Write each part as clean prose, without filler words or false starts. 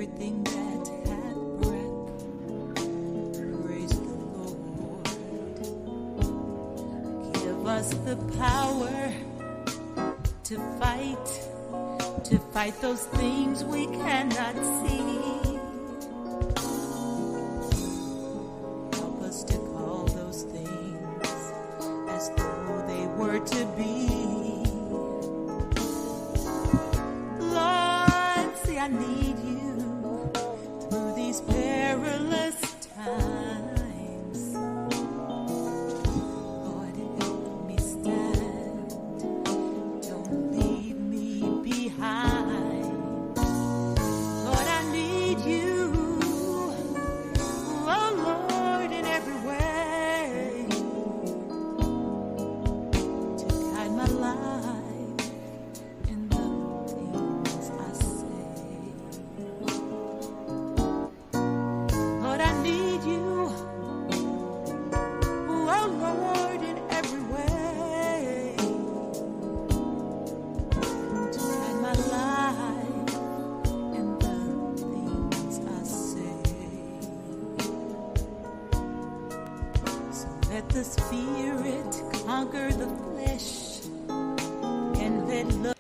everything that hath breath, praise the Lord. Give us the power to fight those things we cannot see. Help us to call those things as though they were to be. Lord, see, I need you through these perilous times. Lord, help me stand. Don't leave me behind. Lord, I need you. Oh, Lord, in every way to guide my life in the things I say. Lord, I need you. Oh, Lord, in every way to guide my life in the things I say. So let the spirit conquer the flesh and let love.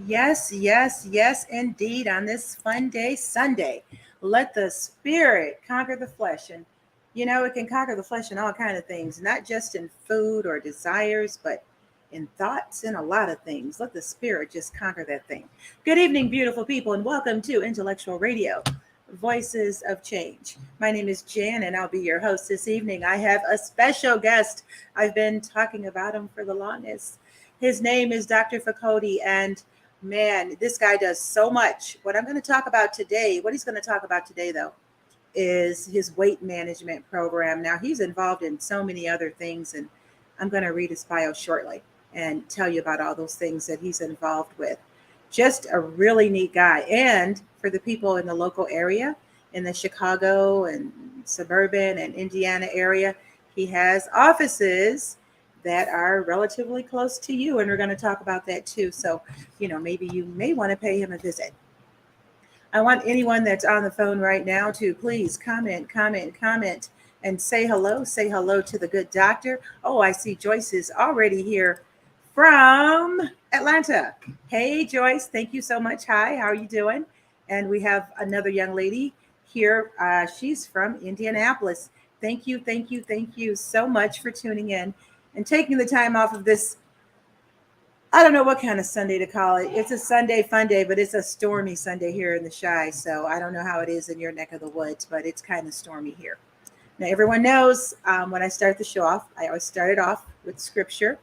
Yes, yes, yes, indeed. On this fun day, Sunday, let the spirit conquer the flesh. And, you know, it can conquer the flesh in all kinds of things, not just in food or desires, but in thoughts and a lot of things. Let the spirit just conquer that thing. Good evening, beautiful people, and welcome to Intellectual Radio, Voices of Change. My name is Jan, and I'll be your host this evening. I have a special guest. I've been talking about him for the longest. His name is Dr. Fatoki, and man, this guy does so much. What he's going to talk about today, though, is his weight management program. Now, he's involved in so many other things, and I'm going to read his bio shortly and tell you about all those things that he's involved with. Just a really neat guy. And for the people in the local area, in the Chicago and suburban and Indiana area, he has offices that are relatively close to you. And we're going to talk about that too. So, you know, maybe you may want to pay him a visit. I want anyone that's on the phone right now to please comment, and say hello. Say hello to the good doctor. Oh, I see Joyce is already here from Atlanta. Hey, Joyce, thank you so much. Hi, how are you doing? And we have another young lady here. She's from Indianapolis. Thank you so much for tuning in and taking the time off of this. I don't know what kind of Sunday to call it. It's a Sunday fun day, but it's a stormy Sunday here in the Chi. So I don't know how it is in your neck of the woods, but it's kind of stormy here. Now, everyone knows when I start the show off, I always start it off with scripture.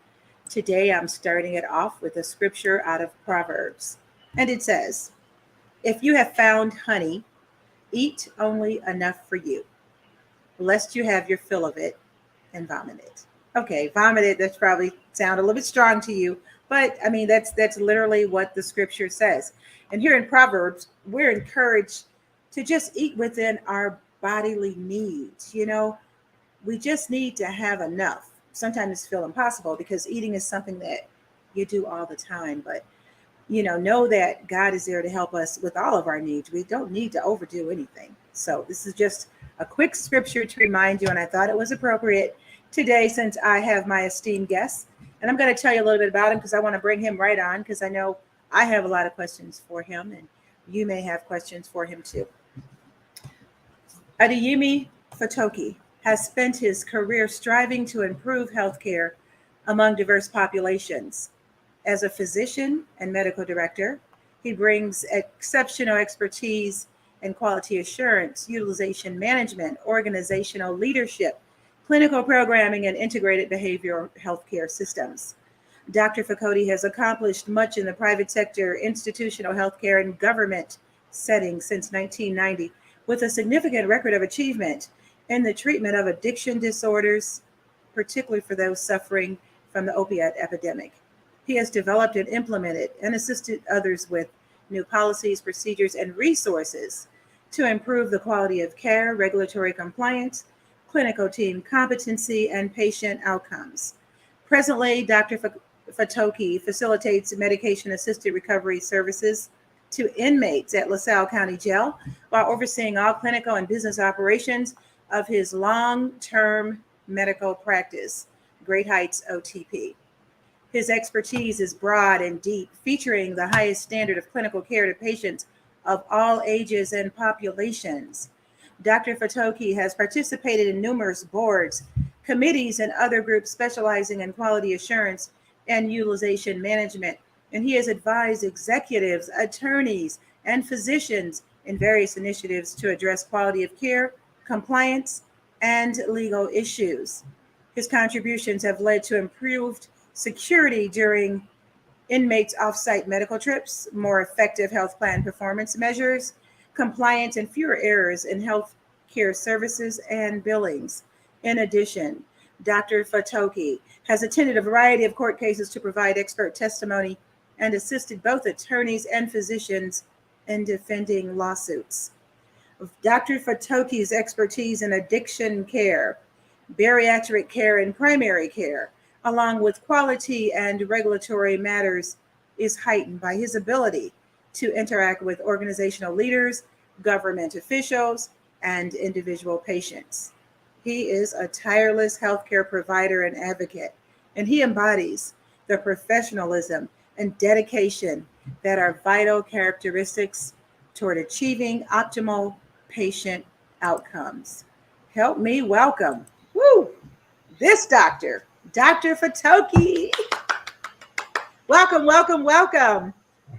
Today, I'm starting it off with a scripture out of Proverbs. And it says, "If you have found honey, eat only enough for you, lest you have your fill of it and vomit it." Okay, vomit it, that's probably sound a little bit strong to you, but I mean, that's literally what the scripture says. And here in Proverbs, we're encouraged to just eat within our bodily needs. You know, we just need to have enough. Sometimes it's feel impossible because eating is something that you do all the time, but know that God is there to help us with all of our needs. We don't need to overdo anything. So this is just a quick scripture to remind you, and I thought it was appropriate today since I have my esteemed guest. And I'm going to tell you a little bit about him because I want to bring him right on because I know I have a lot of questions for him, and you may have questions for him too. Adeyemi Fatoki has spent his career striving to improve healthcare among diverse populations. As a physician and medical director, he brings exceptional expertise in quality assurance, utilization management, organizational leadership, clinical programming, and integrated behavioral healthcare systems. Dr. Fatoki has accomplished much in the private sector, institutional healthcare, and government settings since 1990, with a significant record of achievement in the treatment of addiction disorders, particularly for those suffering from the opiate epidemic. He has developed and implemented and assisted others with new policies, procedures, and resources to improve the quality of care, regulatory compliance, clinical team competency, and patient outcomes. Presently, Dr. Fatoki facilitates medication-assisted recovery services to inmates at LaSalle County Jail while overseeing all clinical and business operations of his long term medical practice, Great Heights OTP. His expertise is broad and deep, featuring the highest standard of clinical care to patients of all ages and populations. Dr. Fatoki has participated in numerous boards, committees, and other groups specializing in quality assurance and utilization management, and he has advised executives, attorneys, and physicians in various initiatives to address quality of care, compliance, and legal issues. His contributions have led to improved security during inmates' off-site medical trips, more effective health plan performance measures, compliance, and fewer errors in health care services and billings. In addition, Dr. Fatoki has attended a variety of court cases to provide expert testimony and assisted both attorneys and physicians in defending lawsuits. Dr. Fatoki's expertise in addiction care, bariatric care, and primary care, along with quality and regulatory matters, is heightened by his ability to interact with organizational leaders, government officials, and individual patients. He is a tireless healthcare provider and advocate, and he embodies the professionalism and dedication that are vital characteristics toward achieving optimal patient outcomes. Help me welcome, woo, this doctor, Dr. Fatoki. Welcome, welcome, welcome.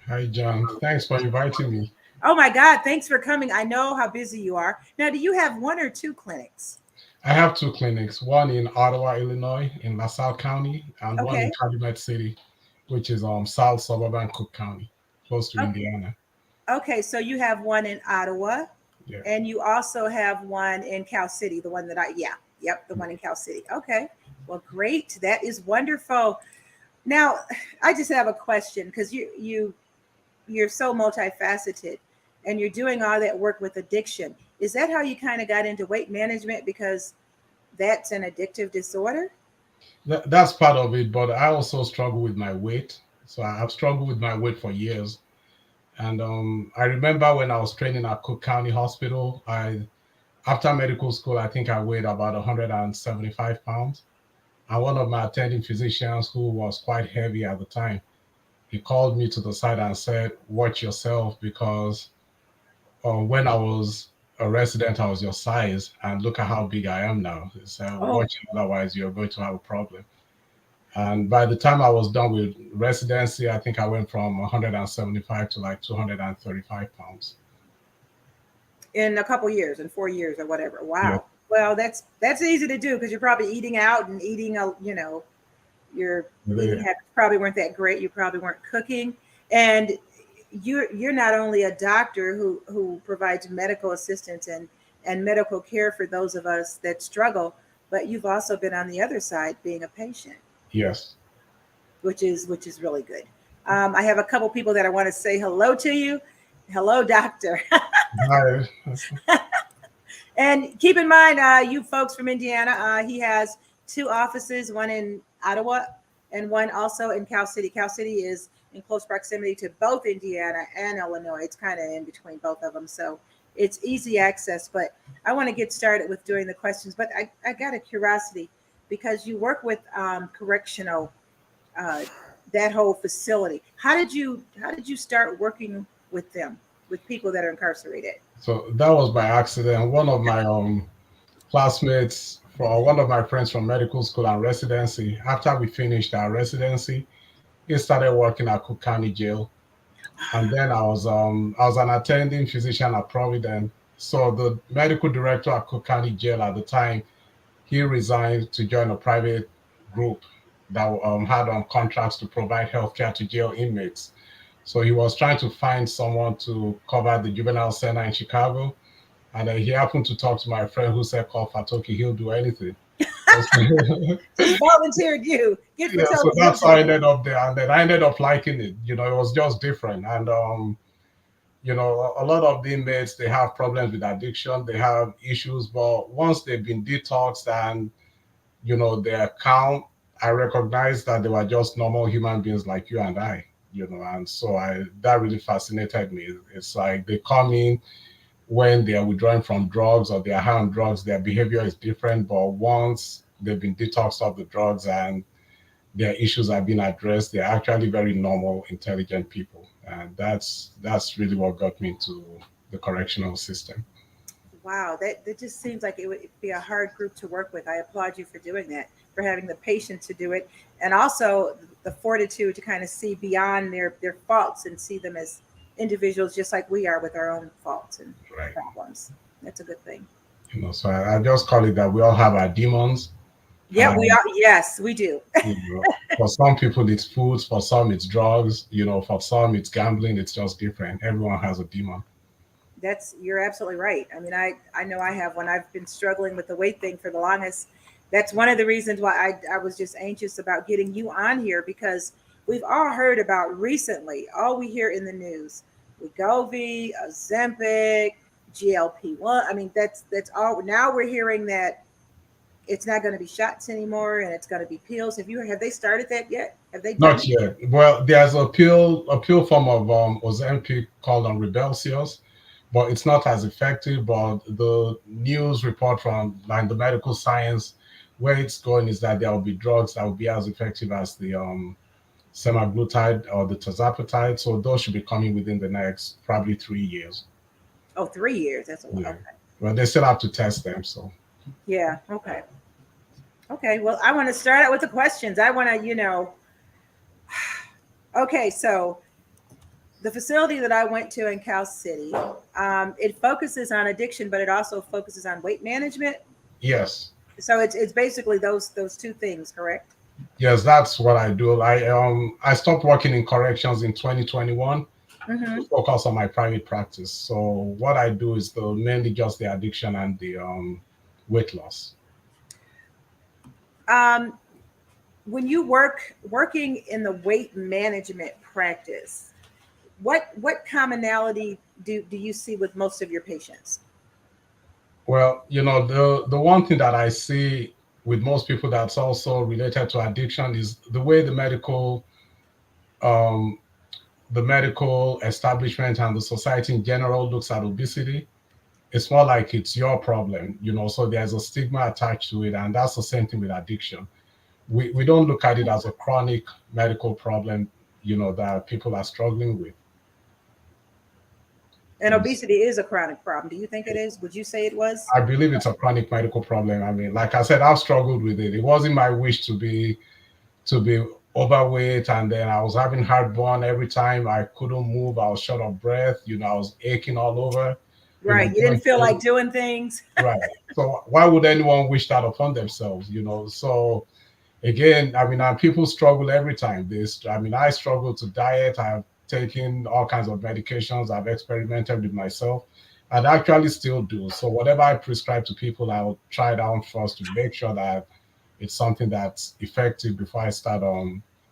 Hi, John. Thanks for inviting me. Oh my God, thanks for coming. I know how busy you are. Now, do you have one or two clinics? I have two clinics, one in Ottawa, Illinois, in LaSalle County, and one in Okay. Calumet City, which is South Suburban Cook County, close to Okay. Indiana. Okay, so you have one in Ottawa, Yeah. and you also have one in Cal City, the one that yeah, yep, the one in Cal City. Okay, well, great. That is wonderful. Now, I just have a question because you're so multifaceted, and you're doing all that work with addiction. Is that how you kind of got into weight management? Because that's an addictive disorder. That's part of it, but I also struggle with my weight. So I've struggled with my weight for years. And I remember when I was training at Cook County Hospital, after medical school, I think I weighed about 175 pounds. And one of my attending physicians, who was quite heavy at the time, he called me to the side and said, "Watch yourself, because when I was a resident, I was your size, and look at how big I am now. He said, Oh, watch it, otherwise you're going to have a problem." And by the time I was done with residency, I think I went from 175 to like 235 pounds. in a couple years, in 4 years or whatever. Yeah. Wow. Well, that's easy to do because you're probably eating out and eating your eating Yeah. habits probably weren't that great. You probably weren't cooking, and you're not only a doctor who provides medical assistance and medical care for those of us that struggle, but you've also been on the other side being a patient, Yes. which is really good. I have a couple people that I want to say hello to you. Hello, doctor. Hi. And keep in mind, you folks from Indiana, he has two offices, one in Ottawa and one also in Cal City. Cal City is in close proximity to both Indiana and Illinois. It's kind of in between both of them. So it's easy access. But I want to get started with doing the questions. But I got a curiosity because you work with correctional, uh, that whole facility. How did you start working with them, with people that are incarcerated? So that was by accident. One of my classmates, for one of my friends from medical school and residency, after we finished our residency, he started working at Cook County Jail. And then I was an attending physician at Providence. So the medical director at Cook County Jail at the time, he resigned to join a private group that had contracts to provide healthcare to jail inmates. So he was trying to find someone to cover the juvenile center in Chicago. And then he happened to talk to my friend who said, "Call Fatoki, he'll do anything." So he volunteered you. Get Yeah, so Fatoki, he'll that's do how I it. ended up there. And then I ended up liking it. It was just different. And a lot of the inmates, they have problems with addiction, they have issues, but once they've been detoxed and they're calm, I recognize that they were just normal human beings like you and I. And so I that really fascinated me. It's like they come in when they are withdrawing from drugs or they are high on drugs, their behavior is different. But once they've been detoxed of the drugs and their issues are being addressed, they're actually very normal, intelligent people. And that's really what got me into the correctional system. Wow, that just seems like it would be a hard group to work with. I applaud you for doing that, for having the patience to do it, and also the fortitude to kind of see beyond their faults and see them as individuals, just like we are with our own faults and Right. problems. That's a good thing. So I just call it that we all have our demons. Yeah, we And are. Yes, we do. for some people it's foods, for some it's drugs, for some it's gambling. It's just different. Everyone has a demon. You're absolutely right. I mean, I know I have when I've been struggling with the weight thing for the longest. That's one of the reasons why I was just anxious about getting you on here because we've all heard about recently, all we hear in the news, Wegovy, Ozempic, GLP-1. I mean, that's all. Now we're hearing that it's not going to be shots anymore and it's going to be pills. Have they started that yet? Have they done Not it? yet. Well, there's a pill form of Ozempic called Rebelsius, but it's not as effective. But the news report from like the medical science, where it's going is that there will be drugs that will be as effective as the semaglutide or the tirzepatide. So those should be coming within the next probably 3 years. Oh, 3 years. That's a lot. Yeah. Okay. Well, they still have to test them. So Yeah. Okay. Okay. Well, I want to start out with the questions. I want to. Okay. So the facility that I went to in Cal City, it focuses on addiction, but it also focuses on weight management. yes, So it's basically those two things, correct? yes, that's what I do. I stopped working in corrections in 2021 Mm-hmm. to focus on my private practice. So what I do is mainly just the addiction and the weight loss. Um, when you working in the weight management practice, what commonality do you see with most of your patients? Well, the one thing that I see with most people that's also related to addiction is um, the medical establishment and the society in general looks at obesity. It's more like it's your problem, so there's a stigma attached to it, and that's the same thing with addiction. We don't look at it as a chronic medical problem, that people are struggling with. And obesity is a chronic problem. Do you think it is? Would you say it was? I believe it's a chronic medical problem. I mean, like I said, I've struggled with it. It wasn't my wish to be overweight, and then I was having heartburn every time. I couldn't move. I was short of breath. I was aching all over. Right. You didn't feel like doing things. Right. So why would anyone wish that upon themselves? So again, I mean, people struggle every time. I mean, I struggle to diet. I've taken all kinds of medications. I've experimented with myself. And actually still do. So whatever I prescribe to people, I'll try it out first to make sure that it's something that's effective before I start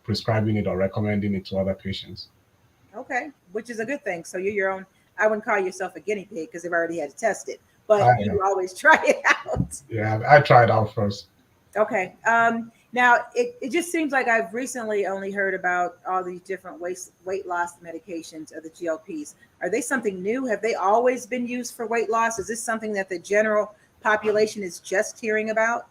prescribing it or recommending it to other patients. Okay, which is a good thing. So you're your own. I wouldn't call yourself a guinea pig because they've already had to test it, I, but you always try it out. yeah, I tried out first. Okay. Now it just seems like I've recently only heard about all these different weight loss medications or the GLPs. Are they something new? Have they always been used for weight loss? Is this something that the general population is just hearing about?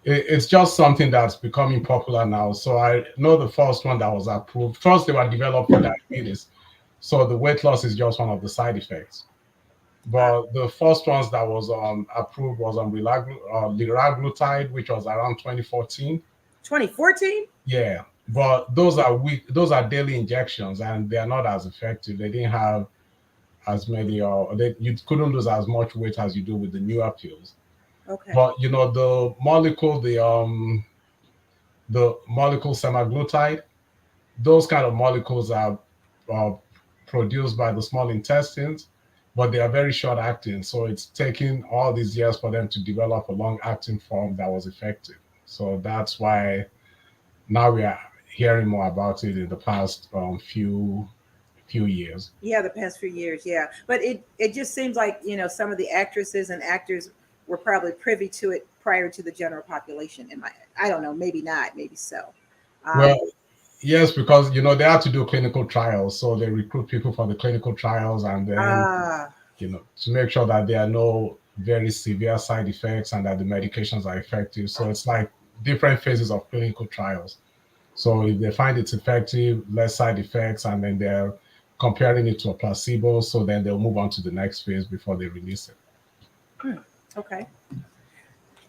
It's just something that's becoming popular now. So I know the first one that was approved. First, they were developed for diabetes. So the weight loss is just one of the side effects. But the first ones that was approved was on liraglutide, which was around 2014. 2014? Yeah, but those are weak. Those are daily injections, and they are not as effective. They didn't have as many, or you couldn't lose as much weight as you do with the newer pills. Okay. But the molecule semaglutide, those kind of molecules are uh, produced by the small intestines, but they are very short acting. So it's taken all these years for them to develop a long acting form that was effective. So that's why now we are hearing more about it in the past few years. Yeah, the past few years, yeah. But it just seems like, some of the actresses and actors were probably privy to it prior to the general population. I don't know, maybe not, maybe so. Um, Well, Yes, because they have to do clinical trials, so they recruit people for the clinical trials, and then Ah, to make sure that there are no very severe side effects and that the medications are effective. So it's like different phases of clinical trials. So if they find it's effective, less side effects, and then they're comparing it to a placebo, so then they'll move on to the next phase before they release it. hmm, okay.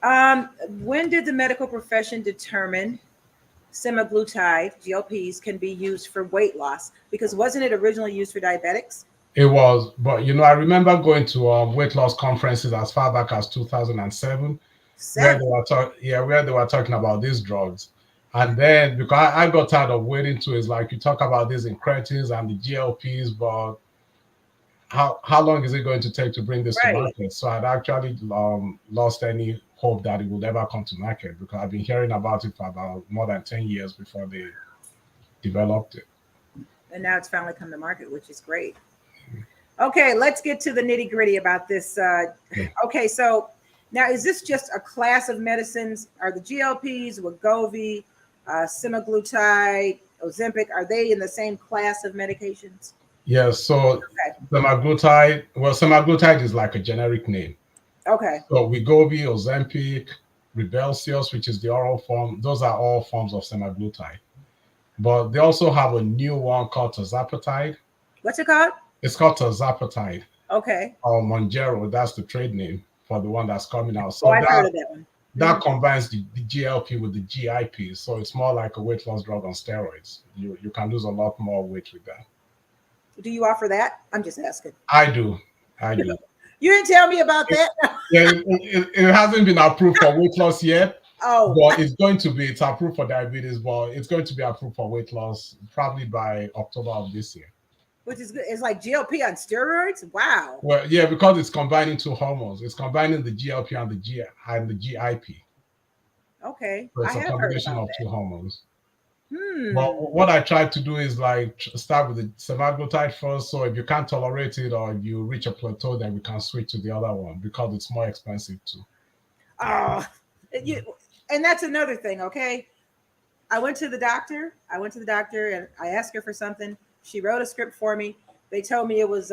Um, when did the medical profession determine semaglutide GLPs can be used for weight loss? Because wasn't it originally used for diabetics? It was, but I remember going to weight loss conferences as far back as 2007, where they Seven. were where they were talking about these drugs. And then because I got tired of waiting to is like you talk about these incretins and the GLPs, but how long is it going to take to bring this to Right. market? So I'd actually lost any hope that it would ever come to market because I've been hearing about it for about more than 10 years before they developed it. And now it's finally come to market, which is great. Okay, let's get to the nitty gritty about this. Yeah. Okay, so now is this just a class of medicines? Are the GLPs, Wegovy, semaglutide, Ozempic, are they in the same class of medications? Yes, so Okay, semaglutide is like a generic name. okay, So Wegovy, Ozempic, Ribelsius, which is the oral form, those are all forms of semaglutide. But they also have a new one called tirzepatide. what's it called? It's called tirzepatide Okay. or Monjero. That's the trade name for the one that's coming out. Oh, So I've heard that of that one. that combines the GLP with the GIP. So it's more like a weight loss drug on steroids. You can lose a lot more weight with that. Do you offer that? I'm just asking. I do. I do. You didn't tell me about It, that. yeah, it hasn't been approved for weight loss yet, Oh, but it's going to be. It's approved for diabetes, but it's going to be approved for weight loss probably by October of this year. which is good. It's like GLP on steroids. Wow. Well, yeah, because it's combining two hormones. It's combining the GLP and the GIP. Okay, So I it's a have heard combination about of two that. hormones. But Hmm. what I try to do is like start with the semaglutide first. So if you can't tolerate it or if you reach a plateau, then we can switch to the other one because it's more expensive too. Oh, you, and that's another thing. Okay, I went to the doctor. I went to the doctor and I asked her for something. She wrote a script for me. They told me it was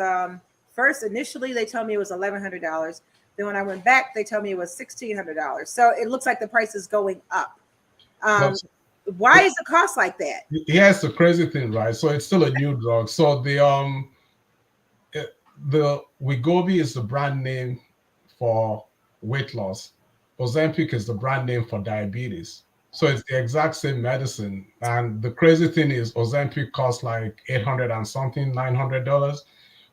first initially they told me it was $1,100. Then when I went back, they told me it was $1,600. So it looks like the price is going up. But Um, why is the cost like that? here's the crazy thing, right? So it's still a new drug. So the Wegovy is the brand name for weight loss. Ozempic is the brand name for diabetes. So it's the exact same medicine. And the crazy thing is Ozempic costs like 800 and something, $900,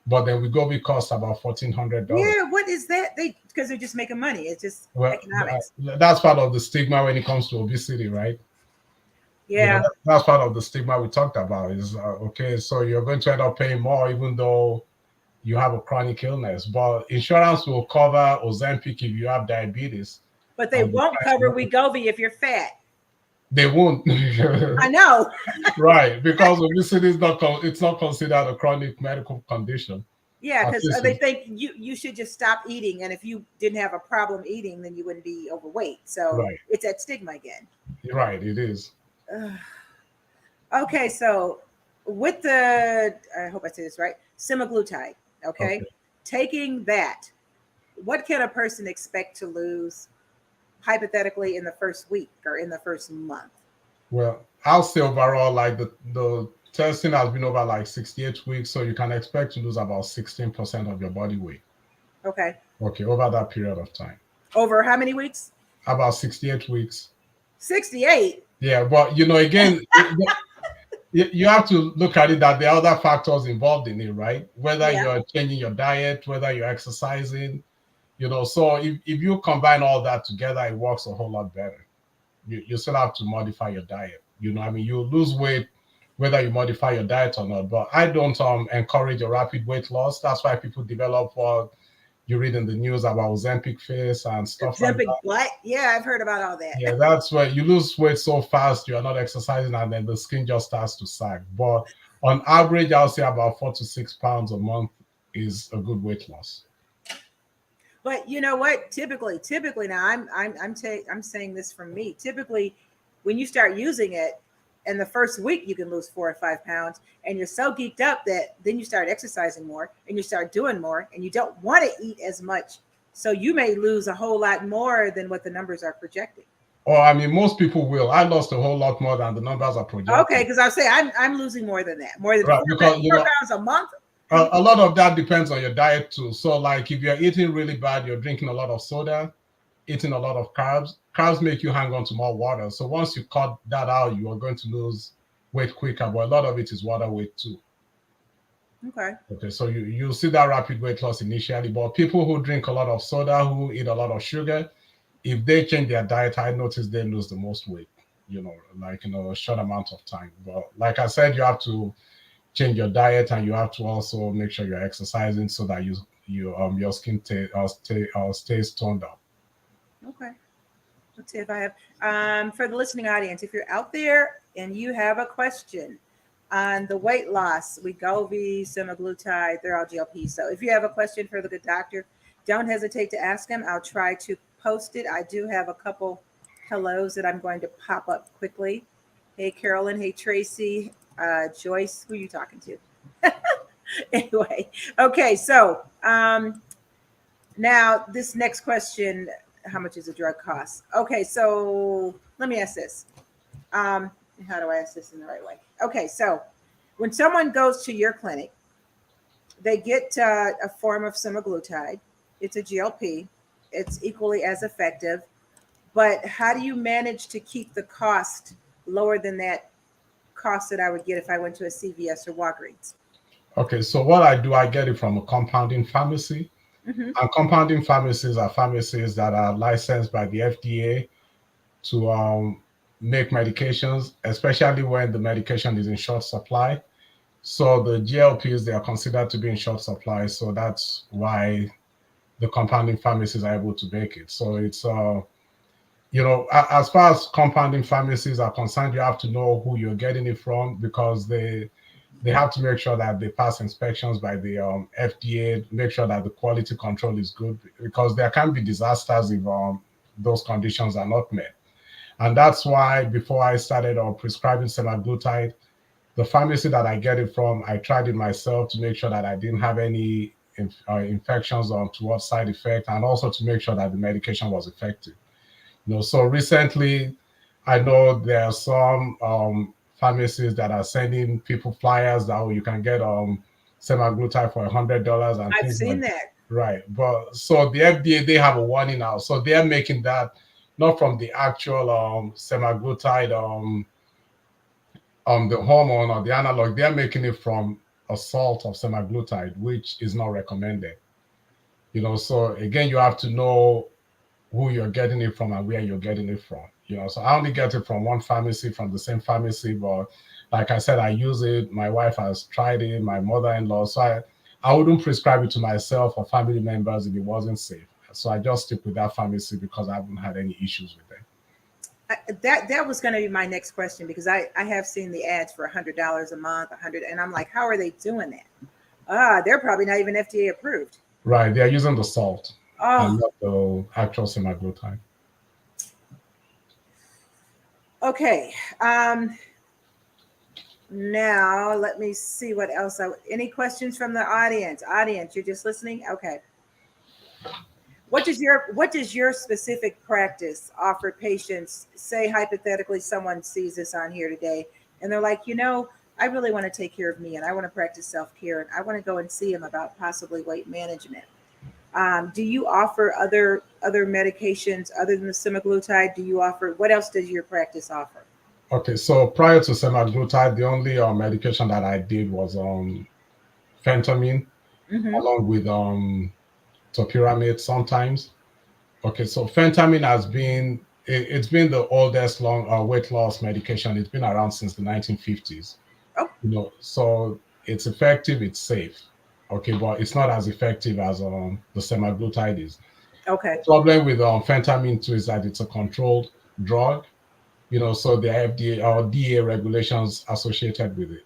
but then Wegovy costs about $1,400. Yeah, what is that? They because they're just making money. It's just Well, economics. that's part of the stigma when it comes to obesity, right? Yeah, That's part of the stigma we talked about is okay, so you're going to end up paying more even though you have a chronic illness, but insurance will cover Ozempic if you have diabetes, but they and the won't price cover Wegovy if you're fat. they won't. I know. Right, because obesity is it's not considered a chronic medical condition. Yeah, At because least they think you should just stop eating, and if you didn't have a problem eating, then you wouldn't be overweight. So right, it's that stigma again. right, it is. Ugh. Okay, so with the I hope I say this right, semaglutide. Okay, Okay. taking that, what can a person expect to lose hypothetically in the first week or in the first month? Well, I'll say overall, like the testing has been over like 68 weeks, so you can expect to lose about 16% of your body weight. Okay, Okay, over that period of time. over how many weeks? About 68 weeks. 68. Yeah, but again, you have to look at it that there are other factors involved in it, right? Whether Yeah, you're changing your diet, whether you're exercising, so if you combine all that together, it works a whole lot better. You still have to modify your diet. I mean, you lose weight whether you modify your diet or not. But I don't encourage a rapid weight loss. That's why people develop what you read in the news about Ozempic face and stuff like Ozempic that. black. Yeah, I've heard about all Yeah, that. that's where you lose weight so fast, you are not exercising, and then the skin just starts to sag. But on average, I'll say about 4 to 6 pounds a month is a good weight loss. But you know what? Typically now I'm saying this from me. Typically, when you start using it, and the first week you can lose 4 or 5 pounds, and you're so geeked up that then you start exercising more and you start doing more, and you don't want to eat as much, so you may lose a whole lot more than what the numbers are projecting. Or I mean, most people will. I lost a whole lot more than the numbers are Okay, projected. because I'll say I'm losing more than that, more than Right, because four pounds a month. a lot of that depends on your diet too. So like if you're eating really bad, you're drinking a lot of soda, eating a lot of carbs. Carbs make you hang on to more water. So once you cut that out, you are going to lose weight quicker. But a lot of it is water weight too. Okay. Okay, so you see that rapid weight loss initially, but people who drink a lot of soda, who eat a lot of sugar, if they change their diet, I notice they lose the most weight, like in a short amount of time. But like I said, you have to change your diet, and you have to also make sure you're exercising so that your skin stays toned up. Okay. Let's see if I have for the listening audience, if you're out there and you have a question on the weight loss, Wegovy, semaglutide, they're all GLP. So if you have a question for the good doctor, don't hesitate to ask him. I'll try to post it. I do have a couple hellos that I'm going to pop up quickly. Hey, Carolyn. Hey, Tracy. Joyce, who are you talking to? Anyway, okay. So now this next question, how much is a drug cost? Okay, so let me ask this. Um, how do I ask this in the right way? Okay, so when someone goes to your clinic, they get a form of semaglutide. It's a GLP. It's equally as effective. But how do you manage to keep the cost lower than that cost that I would get if I went to a CVS or Walgreens? Okay, so what I do, I get it from a compounding pharmacy. Mm-hmm. And compounding pharmacies are pharmacies that are licensed by the FDA to make medications, especially when the medication is in short supply. So the GLPs, they are considered to be in short supply. So that's why the compounding pharmacies are able to make it. So it's, as far as compounding pharmacies are concerned, you have to know who you're getting it from, because they have to make sure that they pass inspections by the FDA, make sure that the quality control is good, because there can be disasters if those conditions are not met. And that's why before I started prescribing semaglutide, the pharmacy that I get it from, I tried it myself to make sure that I didn't have any infections or towards side effect, and also to make sure that the medication was effective. So recently, I know there are some pharmacies that are sending people flyers that you can get semaglutide for $100 and I've things seen like. that. Right, but so the FDA, they have a warning now, so they're making that not from the actual semaglutide the hormone or the analog. They're making it from a salt of semaglutide, which is not recommended. So again, you have to know who you're getting it from and where you're getting it from. So I only get it from one pharmacy, from the same pharmacy, but like I said, I use it. My wife has tried it, my mother-in-law. So I wouldn't prescribe it to myself or family members if it wasn't safe. So I just stick with that pharmacy because I haven't had any issues with them. That was going to be my next question, because I have seen the ads for $100 a month, 100, and I'm like, how are they doing that? They're probably not even FDA approved. Right, they're using the salt and Oh, not the actual semaglutide. okay. Now let me see what else. Any questions from the audience? Audience, you're just listening. Okay. What does your specific practice offer patients? Say hypothetically, someone sees this on here today, and they're like, I really want to take care of me, and I want to practice self-care, and I want to go and see him about possibly weight management. Do you offer other medications other than the semaglutide? Do you offer, what else does your practice offer? Okay, so prior to semaglutide, the only medication that I did was phentermine, Mm-hmm. along with topiramate sometimes. Okay, so phentermine it's been the oldest long weight loss medication. It's been around since the 1950s. Oh, So it's effective, it's safe. Okay, but it's not as effective as the semaglutide is. okay. The problem with phentermine too is that it's a controlled drug. So the FDA or DA regulations associated with it.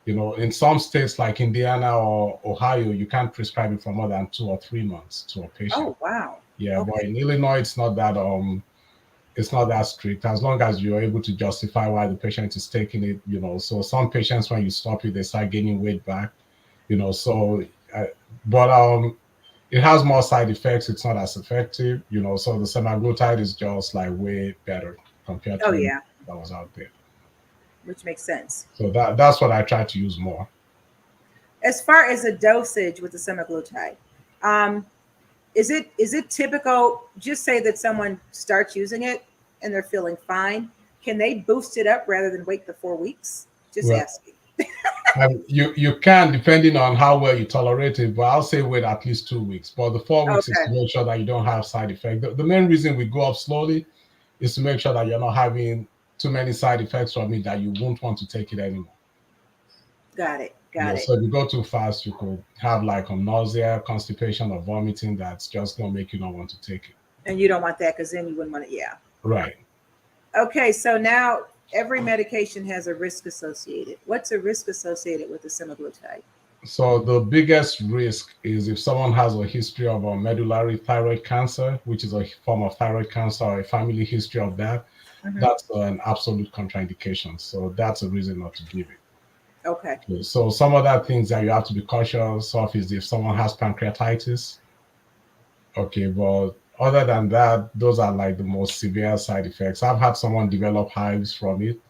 In some states like Indiana or Ohio, you can't prescribe it for more than 2 or 3 months to a patient. Oh, wow. Yeah, but Okay. in Illinois, it's not that it's not that strict as long as you're able to justify why the patient is taking it. So some patients, when you stop it, they start gaining weight back. So uh, but it has more side effects. It's not as effective. So the semaglutide is just like way better compared Oh to any yeah, that was out there. which makes sense. So that's what I try to use more. As far as the dosage with the semaglutide, um, is it typical? Just say that someone starts using it and they're feeling fine. Can they boost it up rather than wait the 4 weeks? Just Well, asking. you can, depending on how well you tolerate it, but I'll say wait at least 2 weeks. But the 4 weeks is to Okay, make sure that you don't have side effects. The main reason we go up slowly is to make sure that you're not having too many side effects from it that you won't want to take it anymore. got it, got it. So if you go too fast, you could have like a nausea, constipation, or vomiting that's just gonna make you not want to take it. And you don't want that because then you wouldn't want it. Yeah. Right. Okay, so now every medication has a risk associated. What's a risk associated with the semaglutide? So the biggest risk is if someone has a history of a medullary thyroid cancer, which is a form of thyroid cancer, or a family history of that. Hmm. That's an absolute contraindication. So that's a reason not to give it. Okay. Okay, so some other things that you have to be cautious of is if someone has pancreatitis. Okay, but other than that, those are like the most severe side effects. I've had someone develop hives from it.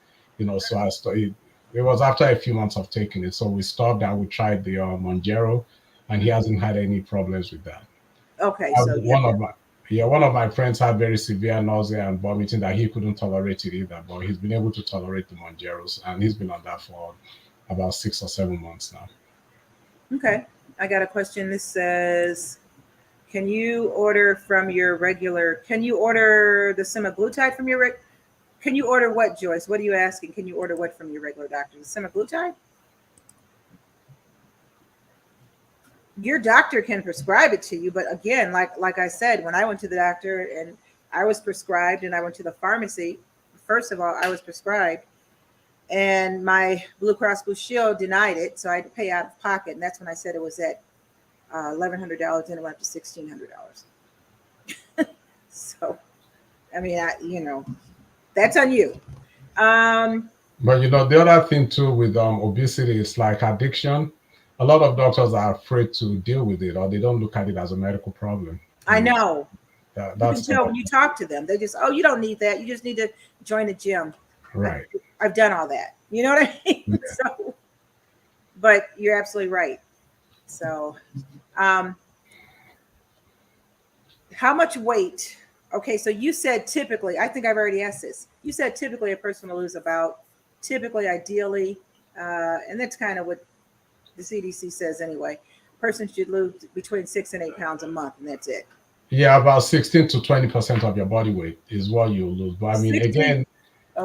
So I started. It was after a few months of taking it, so we stopped and we tried the Monjero, and he Hmm. hasn't had any problems with that. Okay, Uh, so you have One to. of my Yeah, one of my friends had very severe nausea and vomiting that he couldn't tolerate it either, but he's been able to tolerate the Monjeros, and he's been on that for about 6 or 7 months now. Okay, I got a question. This says, can you order from your regular? Can you order the semaglutide from your? Can you order what, Joyce? What are you asking? Can you order what from your regular doctor? The semaglutide? Your doctor can prescribe it to you, but again, like I said, when I went to the doctor and I was prescribed, and I went to the pharmacy, first of all, I was prescribed, and my Blue Cross Blue Shield denied it, so I had to pay out of pocket, and that's when I said it was at $1,100, and it went up to $1,600. So, I mean, that's on you. Um, But the other thing too with obesity is like addiction. A lot of doctors are afraid to deal with it, or they don't look at it as a medical problem. I know you can That's tell another when you thing. talk to them. They just, oh, you don't need that. You just need to join the gym. I, Right. I've done all that. You know what I mean? Yeah. So, but you're absolutely right. So, um, how much weight? Okay, so you said typically, I think I've already asked this. You said typically a person will lose about, typically, ideally, and that's kind of what the CDC says anyway. A person should lose between 6 and 8 pounds a month, and that's it. Yeah, about 16 to 20% of your body weight is what you lose. But I mean, 16. again,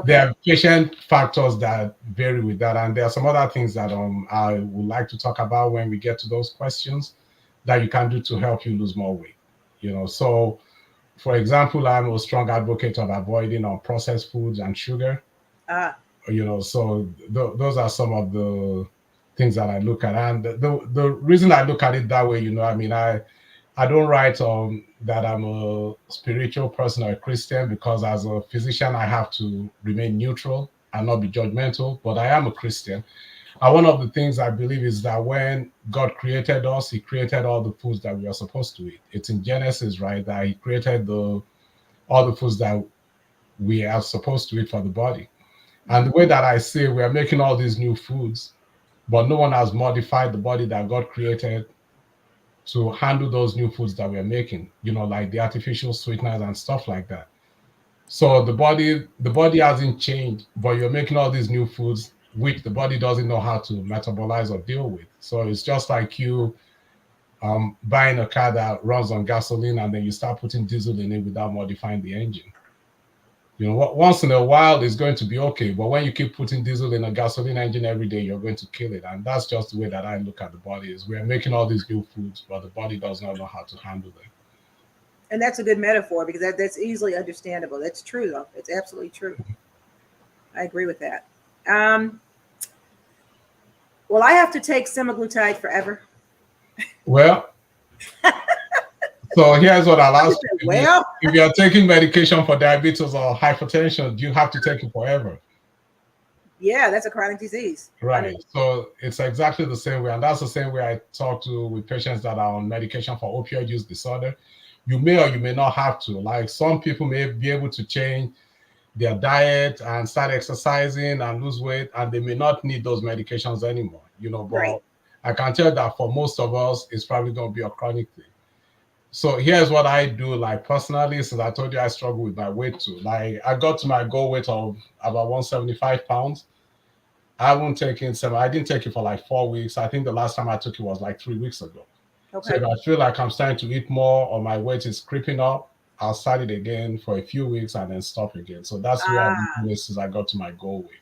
there Okay. are patient factors that vary with that, and there are some other things that I would like to talk about when we get to those questions that you can do to help you lose more weight. So for example, I'm a strong advocate of avoiding processed foods and sugar. Ah, So those are some of the things that I look at, and the reason I look at it that way, I mean, I don't write that I'm a spiritual person or a Christian because as a physician I have to remain neutral and not be judgmental, but I am a Christian. And one of the things I believe is that when God created us, He created all the foods that we are supposed to eat. It's in Genesis, right, that He created the all the foods that we are supposed to eat for the body. And mhm. the way that I say we are making all these new foods, but no one has modified the body that God created to handle those new foods that we're making, like the artificial sweeteners and stuff like that. So the body hasn't changed, but you're making all these new foods which the body doesn't know how to metabolize or deal with. So it's just like you buying a car that runs on gasoline and then you start putting diesel in it without modifying the engine. Once in a while it's going to be okay, but when you keep putting diesel in a gasoline engine every day, you're going to kill it. And that's just the way that I look at the body is we're making all these new foods, but the body does not know how to handle them. And that's a good metaphor because that's easily understandable. That's true, though. It's absolutely true. I agree with that. Um, well, I have to take semaglutide forever. Well, So here's what I'll ask you. Well, If you're taking medication for diabetes or hypertension, do you have to take it forever? yeah, that's a chronic disease. I mean, Right. So it's exactly the same way. And that's the same way I talk to with patients that are on medication for opioid use disorder. You may or you may not have to. Like some people may be able to change their diet and start exercising and lose weight, and they may not need those medications anymore, but right. I can tell that for most of us, it's probably going to be a chronic thing. So here's what I do, like personally, since I told you I struggle with my weight too. Like I got to my goal weight of about 175 pounds. I haven't taken seven. I didn't take it for like 4 weeks. I think the last time I took it was like 3 weeks ago. So Okay. if I feel like I'm starting to eat more or my weight is creeping up, I'll start it again for a few weeks and then stop again. So that's where I've been Ah, doing it since I got to my goal weight.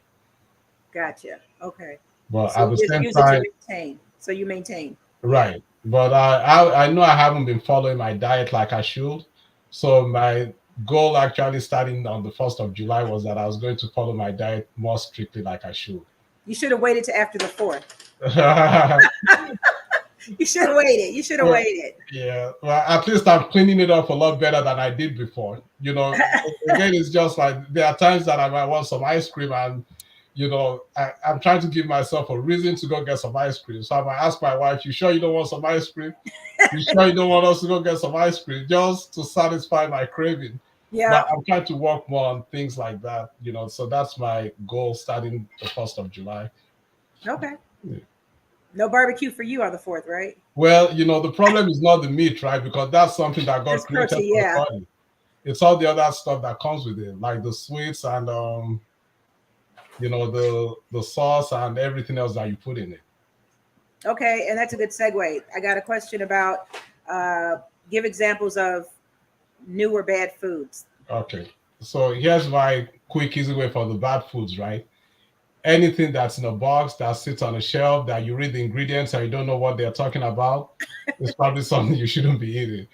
gotcha. Okay. But So at you the just same use it to time, maintain. So you maintain. Yeah. right. But I know I haven't been following my diet like I should. So my goal actually starting on the 1st of July was that I was going to follow my diet more strictly like I should. You should have waited to after the fourth. You should have waited. You should have Well, waited. yeah, well, at least I'm cleaning it up a lot better than I did before. Again, it's just like there are times that I might want some ice cream, and I'm trying to give myself a reason to go get some ice cream. So I might ask my wife, "You sure you don't want some ice cream? You sure you don't want us to go get some ice cream just to satisfy my craving?" Yeah. But I'm trying to work more on things like that. So that's my goal starting the 1st of July. Okay. Yeah. No barbecue for you on the fourth, right? Well, the problem is not the meat, right? Because that's something that God It's created protein. for the Yeah. body. It's all the other stuff that comes with it, like the sweets and the sauce and everything else that you put in it. Okay, and that's a good segue. I got a question about uh, give examples of new or bad foods. Okay. So here's my quick, easy way for the bad foods, right? Anything that's in a box that sits on a shelf that you read the ingredients and you don't know what they're talking about, it's probably something you shouldn't be eating.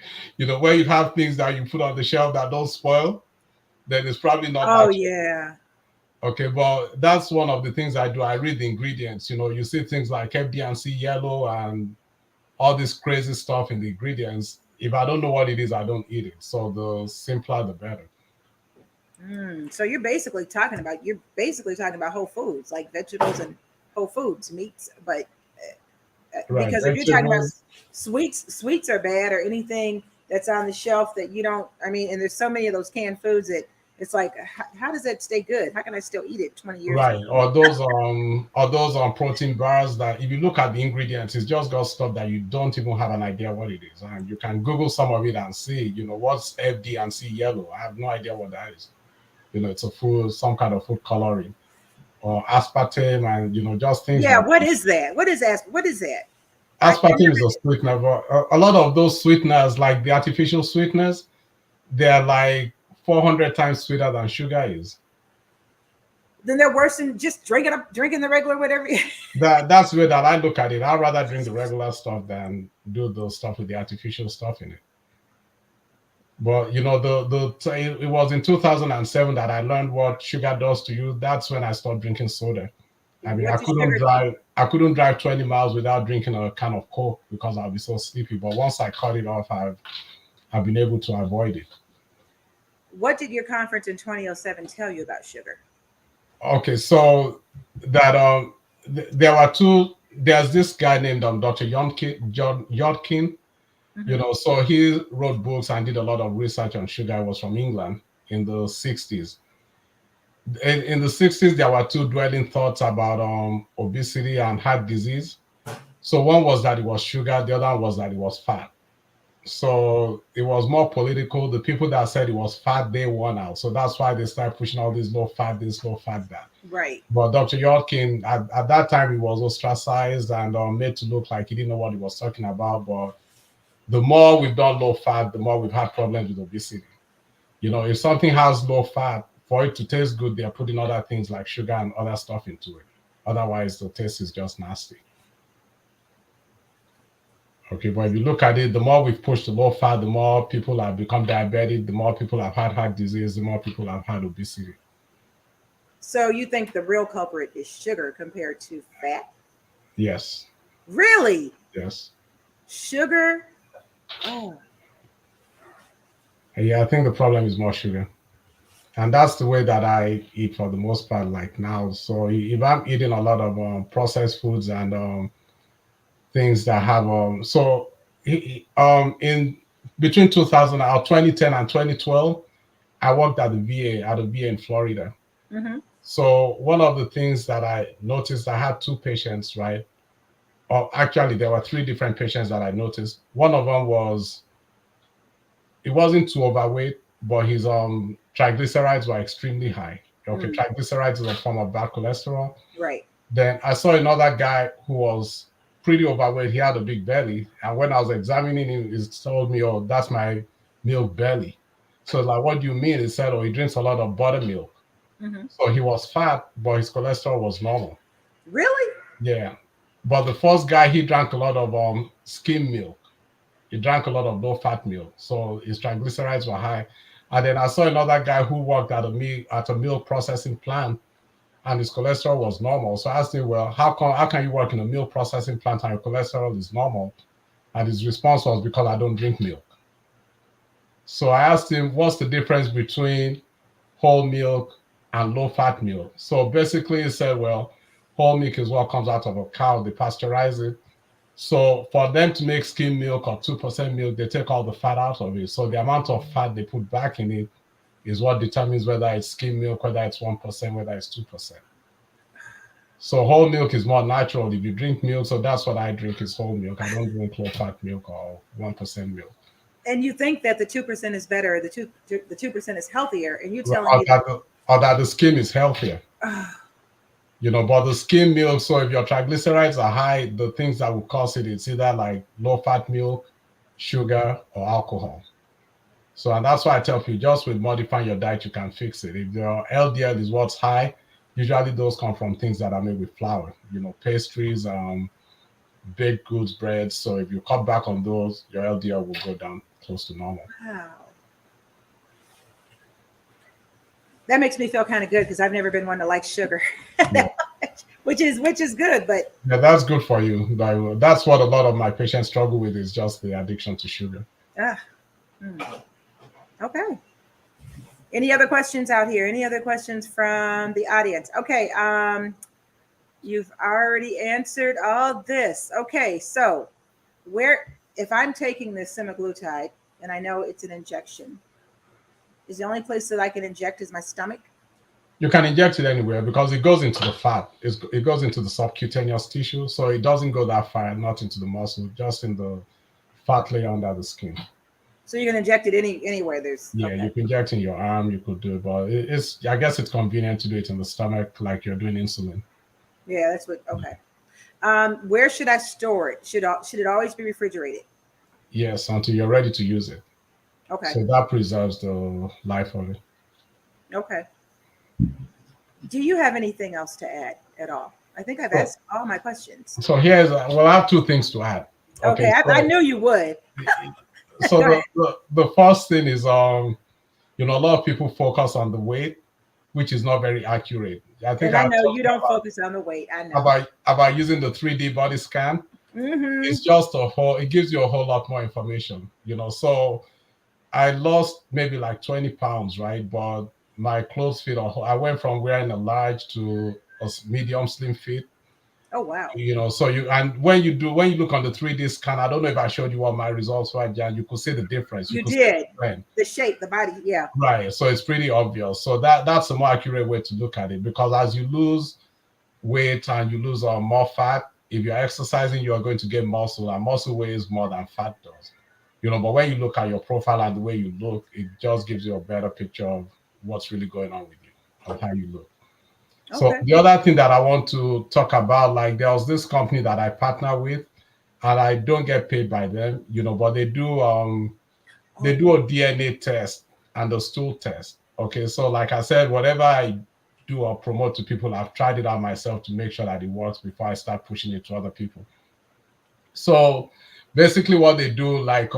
Where you have things that you put on the shelf that don't spoil, then it's probably not Oh that. yeah. Okay, but that's one of the things I do. I read the ingredients. You see things like FD&C yellow and all this crazy stuff in the ingredients. If I don't know what it is, I don't eat it. So the simpler, the better. So you're basically talking about whole foods, like vegetables and whole foods, meats. But Right, because if you're talking about vegetables. sweets are bad, or anything that's on the shelf that you don't. I mean, and there's so many of those canned foods that it's like, how does that stay good? How can I still eat it 20 years from Right, or those protein bars that if you look at the ingredients, it's just got stuff that you don't even have an idea what it is, and you can Google some of it and see, what's FD&C yellow. I have no idea what that is. It's a food, some kind of food coloring or aspartame, and just things Yeah, like what that. is that? What is that? I Aspartame never is a did. sweetener, but a lot of those sweeteners, like the artificial sweeteners, they're like 400 times sweeter than sugar is. Then they're worse than just drinking the regular whatever. That's the way that I look at it. I'd rather drink the regular stuff than do the stuff with the artificial stuff in it. But it was in 2007 that I learned what sugar does to you. That's when I stopped drinking soda. I mean, What does sugar do? I couldn't drive 20 miles without drinking a can of Coke because I'll be so sleepy. But once I cut it off, I've been able to avoid it. What did your conference in 2007 tell you about sugar? Okay, so that there were two. There's this guy named Dr. Yodkin. Hmm. So he wrote books and did a lot of research on sugar. He was from England in the 60s. In the 60s, there were two dwelling thoughts about obesity and heart disease. So one was that it was sugar, the other one was that it was fat. So it was more political. The people that said it was fat, they won out. So that's why they started pushing all this low fat, this low fat, that. Right. But Dr. Yodkin, at that time, he was ostracized and made to look like he didn't know what he was talking about. But the more we've done low fat, the more we've had problems with obesity. If something has low fat, for it to taste good, they're putting other things like sugar and other stuff into it. Otherwise, the taste is just nasty. Okay, but if you look at it, the more we've pushed the low fat, the more people have become diabetic, the more people have had heart disease, the more people have had obesity. So you think the real culprit is sugar compared to fat? Yes, Really? yes. Sugar? Oh. Yeah, I think the problem is more sugar. And that's the way that I eat for the most part, like now. So if I'm eating a lot of processed foods and things that have in between 2000 or 2010 and 2012, I worked at the VA in Florida. Mm-hmm. So one of the things that I noticed, I had two patients, right? Or actually, there were three different patients that I noticed. One of them was he wasn't too overweight, but his triglycerides were extremely high. Okay, Mm, triglycerides is a form of bad cholesterol. right. Then I saw another guy who was pretty overweight. He had a big belly, and when I was examining him, he told me, "Oh, that's my milk belly." So like, what do you mean? He said, "Oh, he drinks a lot of buttermilk." Mm-hmm. So he was fat, but his cholesterol was normal. Really? Yeah. But the first guy, he drank a lot of skim milk. He drank a lot of low fat milk, so his triglycerides were high. And then I saw another guy who worked at a milk processing plant, and his cholesterol was normal. So I asked him, "Well, how can you work in a milk processing plant and your cholesterol is normal?" And his response was, "Because I don't drink milk." So I asked him, "What's the difference between whole milk and low fat milk?" So basically, he said, "Well, whole milk is what comes out of a cow. They pasteurize it. So for them to make skim milk or 2% milk, they take all the fat out of it. So the amount of fat they put back in it is what determines whether it's skim milk, whether it's 1%, whether it's 2%. So whole milk is more natural. If you drink milk, so that's what I drink is whole milk. I don't drink low fat milk or 1% milk. And you think that the 2% is better, the 2% is healthier, and you telling Or me that that the skim is healthier. uh, But the skim milk, so if your triglycerides are high, the things that will cause it, it's either like low fat milk, sugar, or alcohol. So, and that's why I tell people just with modifying your diet, you can fix it. If your LDL is what's high, usually those come from things that are made with flour, pastries, baked goods, bread. So if you cut back on those, your LDL will go down close to normal. wow, that makes me feel kind of good because I've never been one to like sugar, Yeah, which is good. But yeah, that's good for you. That's what a lot of my patients struggle with is just the addiction to sugar. ah, mm, okay. Any other questions out here? Any other questions from the audience? Okay. You've already answered all this. Okay, so where if I'm taking this semaglutide and I know it's an injection, is the only place that I can inject is my stomach? You can inject it anywhere because it goes into the fat. It goes into the subcutaneous tissue, so it doesn't go that far, not into the muscle, just in the fat layer under the skin. So you can inject it anywhere. There's Yeah, okay. you can inject in your arm, you could do it, but it's I guess it's convenient to do it in the stomach like you're doing insulin. Yeah, that's what. Okay. Where should I store it? Should it always be refrigerated? Yes, until you're ready to use it. Okay. So that preserves the life of it. Okay. Do you have anything else to add at all? I think I've So, asked all my questions. so I have two things to add. Okay, Okay, I knew you would. so Go ahead. the first thing is a lot of people focus on the weight, which is not very accurate. I think And I I've know talked you don't focus on the weight. I know. about using the 3D body scan. Mm-hmm. It's just it gives you a whole lot more information. So I lost maybe like 20 pounds, right? But my clothes fit. I went from wearing a large to a medium slim fit. Oh wow. So and when you look on the 3D scan, I don't know if I showed you what my results were, Jan. You could see the difference. You You could see the did. trend. The shape, the body. Yeah. Right. So it's pretty obvious. So that's a more accurate way to look at it because as you lose weight and you lose more fat, if you're exercising, you are going to get muscle, and muscle weighs more than fat does. But when you look at your profile and the way you look, it just gives you a better picture of what's really going on with you, of how you look. So Okay. the other thing that I want to talk about, like there was this company that I partner with, and I don't get paid by them, but they Oh, do a DNA test and a stool test. Okay, so like I said, whatever I do or promote to people, I've tried it out myself to make sure that it works before I start pushing it to other people. So basically, what they do, like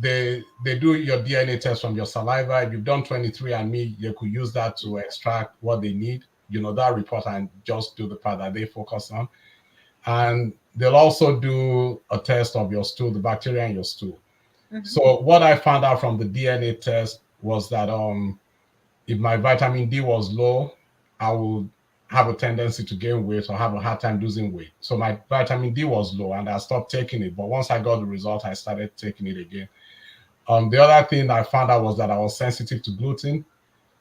they do your DNA test from your saliva. If you've done 23andMe, they could use that to extract what they need. That report and just do the part that they focus on. And they'll also do a test of your stool, the bacteria in your stool. So what I found out from the DNA test was that if my vitamin D was low, I would have a tendency to gain weight or have a hard time losing weight. So my vitamin D was low and I stopped taking it. But once I got the result, I started taking it again. The other thing I found out was that I was sensitive to gluten.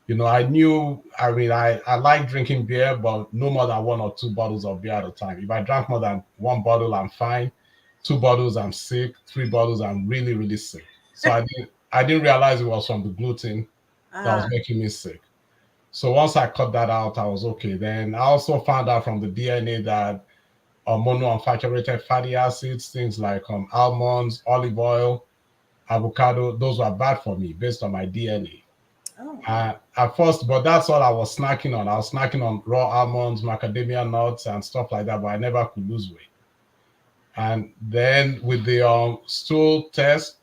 I knew, I like drinking beer, but no more than 1 or 2 bottles of beer at a time. If I drank more than 1 bottle, I'm fine. 2 bottles, I'm sick. 3 bottles, I'm really, really sick. So I didn't realize it was from the gluten that was making me sick. So once I cut that out, I was okay. Then I also found out from the DNA that monounsaturated fatty acids, things like almonds, olive oil, avocado, those were bad for me based on my DNA. Oh. At first, but that's all I was snacking on. I was snacking on raw almonds, macadamia nuts, and stuff like that, but I never could lose weight. And then with the stool test,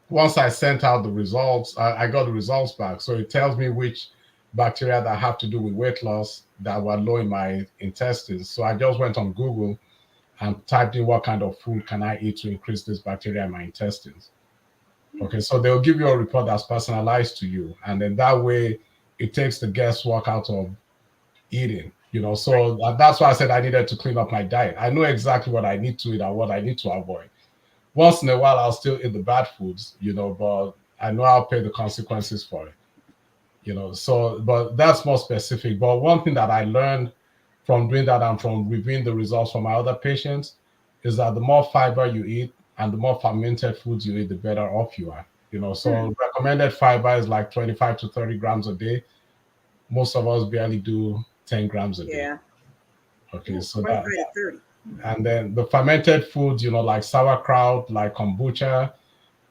once I sent out the results, I got the results back. So it tells me which bacteria that have to do with weight loss that were low in my intestines. So I just went on Google and typed in what kind of food can I eat to increase this bacteria in my intestines. Okay, so they'll give you a report that's personalized to you. And then that way it takes the guesswork out of eating. So that's why I said I needed to clean up my diet. I know exactly what I need to eat and what I need to avoid. Once in a while, I'll still eat the bad foods, but I know I'll pay the consequences for it. So, but that's more specific. But one thing that I learned from doing that and from reviewing the results from my other patients is that the more fiber you eat and the more fermented foods you eat, the better off you are. So recommended fiber is like 25 to 30 grams a day. Most of us barely do 10 grams a day. Yeah. Okay, so 25 to 30. And then the fermented foods, like sauerkraut, like kombucha,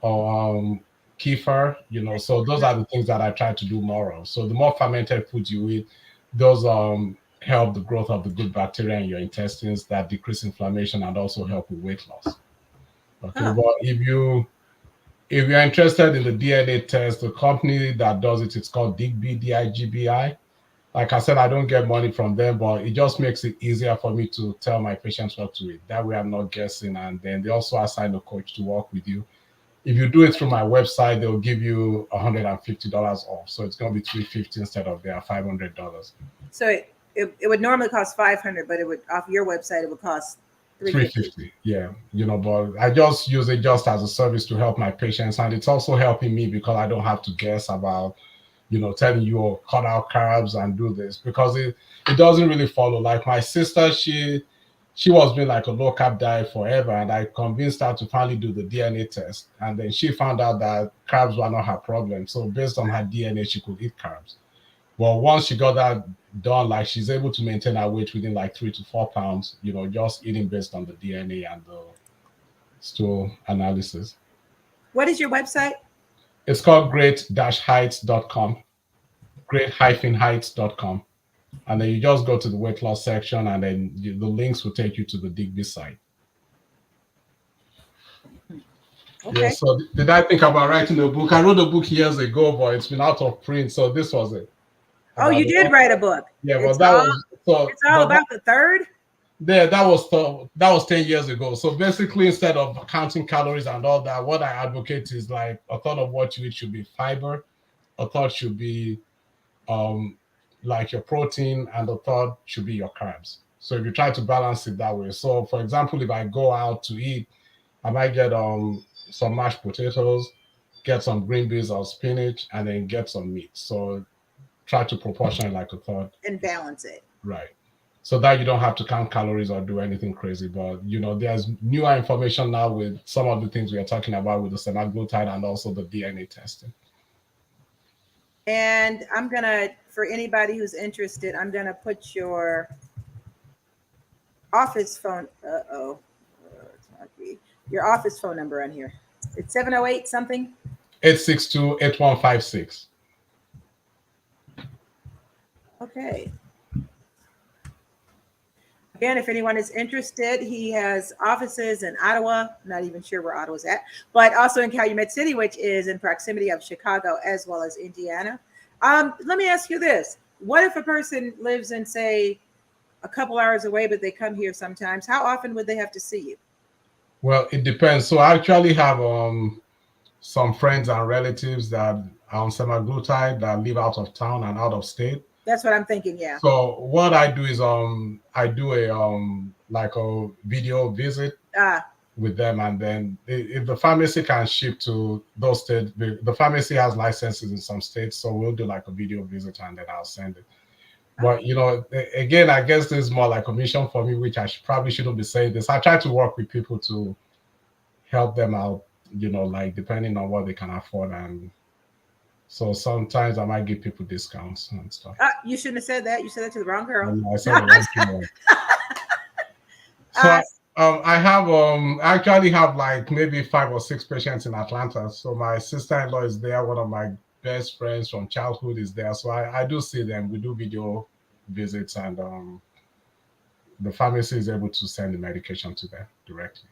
or kefir, so those are the things that I try to do more of. So the more fermented foods you eat, those help the growth of the good bacteria in your intestines that decrease inflammation and also help with weight loss. Okay, but if you're interested in the DNA test, the company that does it, it's called Digby, DIGBI. Like I said, I don't get money from them, but it just makes it easier for me to tell my patients what to eat. That way I'm not guessing. And then they also assign a coach to work with you. If you do it through my website, they'll give you $150 off. So it's going to be $350 instead of their $500. So it would normally cost $500, but it would, off your website, it would cost $350. Yeah. But I just use it just as a service to help my patients. And it's also helping me because I don't have to guess about telling you, cut out carbs and do this, because it doesn't really follow. Like my sister, she was doing like a low carb diet forever, and I convinced her to finally do the DNA test. And then she found out that carbs were not her problem. So based on her DNA, she could eat carbs. Well, once she got that done, like she's able to maintain her weight within like 3 to 4 pounds, just eating based on the DNA and the stool analysis. What is your website? It's called great-heights.com, great-heights.com. And then you just go to the weight loss section, and then the links will take you to the Digby site. Okay. Yeah, so did I think about writing a book? I wrote a book years ago, but it's been out of print. So this was it. Oh, you did write a book. Yeah, but that was so. It's all about the third? Yeah, that was 10 years ago. So basically, instead of counting calories and all that, what I advocate is like a thought of what you eat should be fiber, a thought should be like your protein, and the third should be your carbs. So if you try to balance it that way. So for example, if I go out to eat, I might get some mashed potatoes, get some green beans or spinach, and then get some meat. So try to proportion it like a third. And balance it. Right. So that you don't have to count calories or do anything crazy. But there's newer information now with some of the things we are talking about with the semaglutide and also the DNA testing. And I'm going to, for anybody who's interested, I'm going to put your office phone. Your office phone number on here. It's 708 something? 862-8156. Okay. Again, if anyone is interested, he has offices in Ottawa. I'm not even sure where Ottawa's at, but also in Calumet City, which is in proximity of Chicago as well as Indiana. Let me ask you this. What if a person lives in, say, a couple hours away, but they come here sometimes? How often would they have to see you? Well, it depends. So I actually have some friends and relatives that are on semaglutide that live out of town and out of state. That's what I'm thinking. Yeah. So what I do is I do a like a video visit Ah, with them, and then if the pharmacy can ship to those states, the pharmacy has licenses in some states, so we'll do like a video visit and then I'll send it. But okay. again, I guess this is more like a mission for me, which probably shouldn't be saying this. I try to work with people to help them out, like depending on what they can afford, and so sometimes I might give people discounts and stuff. You shouldn't have said that. You said that to the wrong girl. And I said the wrong thing. So uh, I actually have like maybe 5 or 6 patients in Atlanta. So my sister-in-law is there. One of my best friends from childhood is there. So I do see them. We do video visits, and the pharmacy is able to send the medication to them directly.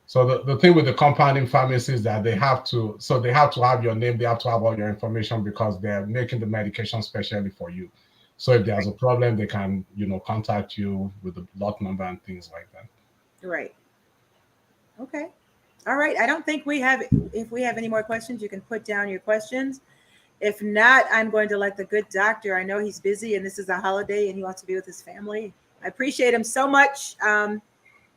So the thing with the compounding pharmacy is that they have to have your name, they have to have all your information because they're making the medication specially for you. So if there's a problem, they can, contact you with the lot number and things like that. right. Okay. All right. I don't think we have. If we have any more questions, you can put down your questions. If not, I'm going to let the good doctor. I know he's busy and this is a holiday and he wants to be with his family. I appreciate him so much